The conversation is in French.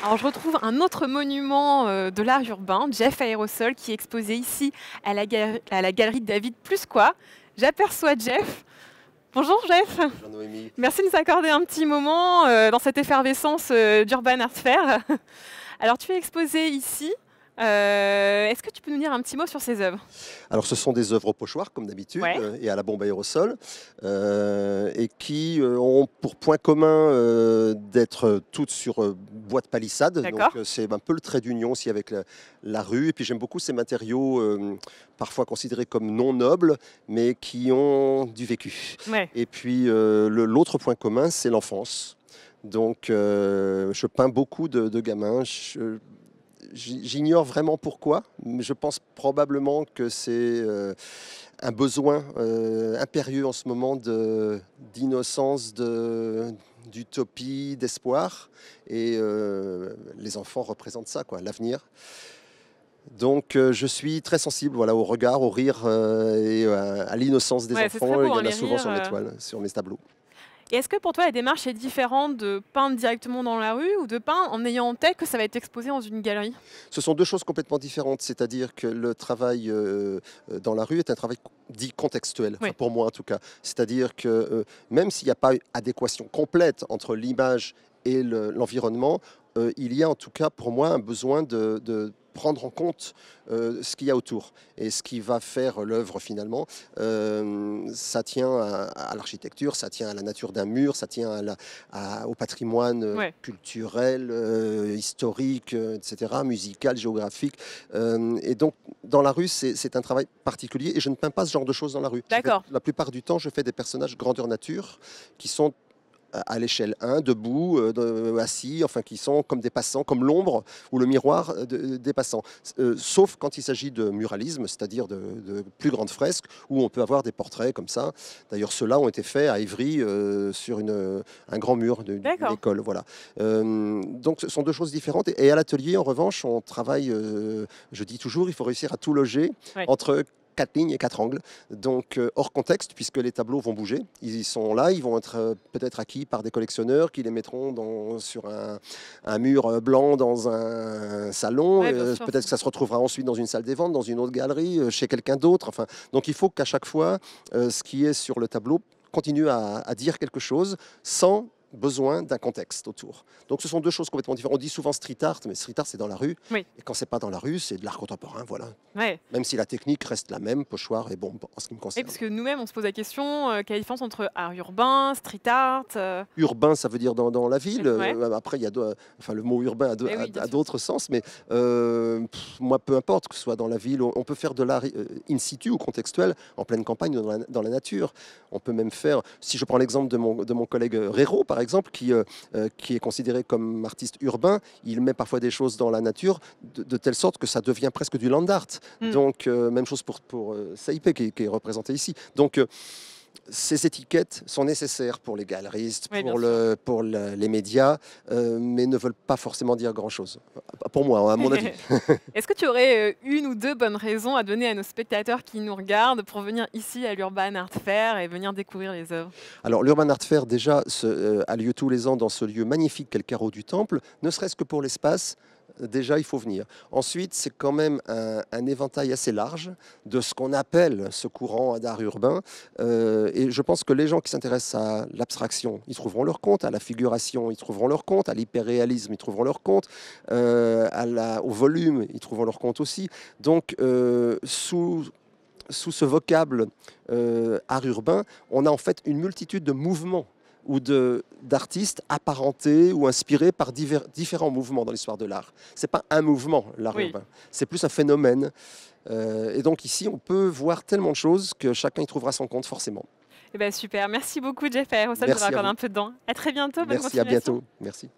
Alors, je retrouve un autre monument de l'art urbain, Jeff Aérosol, qui est exposé ici à la galerie David Plusquois. J'aperçois Jeff. Bonjour Jeff. Bonjour Noémie. Merci de nous accorder un petit moment dans cette effervescence d'Urban Art Fair. Alors, tu es exposé ici. Est-ce que tu peux nous dire un petit mot sur ces œuvres? Alors ce sont des œuvres au pochoir comme d'habitude Ouais. et à la bombe aérosol et qui ont pour point commun d'être toutes sur bois de palissade. Donc D'accord. c'est un peu le trait d'union aussi avec la rue. Et puis j'aime beaucoup ces matériaux parfois considérés comme non nobles mais qui ont du vécu. Ouais. Et puis l'autre point commun c'est l'enfance. Donc je peins beaucoup de gamins. J'ignore vraiment pourquoi, mais je pense probablement que c'est un besoin impérieux en ce moment d'innocence, d'utopie, d'espoir. Et les enfants représentent ça, quoi, l'avenir. Donc je suis très sensible voilà, au regard, au rire et à l'innocence des Ouais, c'est très enfants. beau, Il y hein, en a les souvent sur mes rires. toiles, sur mes tableaux. Et est-ce que pour toi la démarche est différente de peindre directement dans la rue ou de peindre en ayant en tête que ça va être exposé dans une galerie? Ce sont deux choses complètement différentes, c'est-à-dire que le travail dans la rue est un travail dit contextuel, enfin, Oui. pour moi en tout cas. C'est-à-dire que même s'il n'y a pas adéquation complète entre l'image et l'environnement, il y a en tout cas pour moi un besoin de prendre en compte ce qu'il y a autour. Et ce qui va faire l'œuvre finalement, ça tient à l'architecture, ça tient à la nature d'un mur, ça tient au patrimoine Ouais. culturel, historique, etc., musical, géographique. Et donc, dans la rue, c'est un travail particulier et je ne peins pas ce genre de choses dans la rue. D'accord. La plupart du temps, je fais des personnages grandeur nature qui sont à l'échelle 1, debout, assis, enfin qui sont comme des passants, comme l'ombre ou le miroir des passants. Sauf quand il s'agit de muralisme, c'est-à-dire de plus grandes fresques, où on peut avoir des portraits comme ça. D'ailleurs, ceux-là ont été faits à Évry sur un grand mur d'une D'accord. école. Voilà. Donc ce sont deux choses différentes. Et à l'atelier, en revanche, on travaille, je dis toujours, il faut réussir à tout loger Ouais. entre 4 lignes et 4 angles, donc hors contexte puisque les tableaux vont bouger. Ils sont là, ils vont être peut-être acquis par des collectionneurs qui les mettront sur un mur blanc dans un salon. Ouais, bien sûr. Peut-être que ça se retrouvera ensuite dans une salle des ventes, dans une autre galerie, chez quelqu'un d'autre. Enfin, donc il faut qu'à chaque fois, ce qui est sur le tableau continue à dire quelque chose sans besoin d'un contexte autour. Donc ce sont deux choses complètement différentes. On dit souvent street art, mais street art c'est dans la rue. Oui. Et quand c'est pas dans la rue, c'est de l'art contemporain, voilà. Ouais. Même si la technique reste la même, pochoir et bombe en ce qui me Oui, concerne. parce que nous-mêmes, on se pose la question, quelle est la différence entre art urbain, street art Urbain, ça veut dire dans la ville. Ouais. Après, il y a enfin, le mot urbain Eh oui, bien a sûr. d'autres sens, mais moi, peu importe que ce soit dans la ville, on peut faire de l'art in situ ou contextuel, en pleine campagne, dans la nature. On peut même faire, si je prends l'exemple de mon collègue Rero, par exemple, qui est considéré comme artiste urbain, il met parfois des choses dans la nature de telle sorte que ça devient presque du land art. Mm. Donc, même chose pour Saïpé qui est représenté ici. Donc, ces étiquettes sont nécessaires pour les galeristes, Oui, bien sûr. pour les médias, mais ne veulent pas forcément dire grand-chose. Pour moi, hein, à mon avis. Est-ce que tu aurais une ou deux bonnes raisons à donner à nos spectateurs qui nous regardent pour venir ici à l'Urban Art Fair et venir découvrir les œuvres? Alors, l'Urban Art Fair, déjà, a lieu tous les ans dans ce lieu magnifique qu'est le carreau du Temple, ne serait-ce que pour l'espace. Déjà, il faut venir. Ensuite, c'est quand même un éventail assez large de ce qu'on appelle ce courant d'art urbain. Et je pense que les gens qui s'intéressent à l'abstraction, ils trouveront leur compte, à la figuration, ils trouveront leur compte, à l'hyperréalisme, ils trouveront leur compte, au volume, ils trouveront leur compte aussi. Donc, sous ce vocable art urbain, on a en fait une multitude de mouvements ou d'artistes apparentés ou inspirés par différents mouvements dans l'histoire de l'art. Ce n'est pas un mouvement, l'art Oui. urbain, c'est plus un phénomène. Et donc ici, on peut voir tellement de choses que chacun y trouvera son compte forcément. Eh ben super, merci beaucoup Jeff Aérosol de nous Merci à accorder vous. un peu de temps. À très bientôt, bonne Merci, à continuation. bientôt. Merci.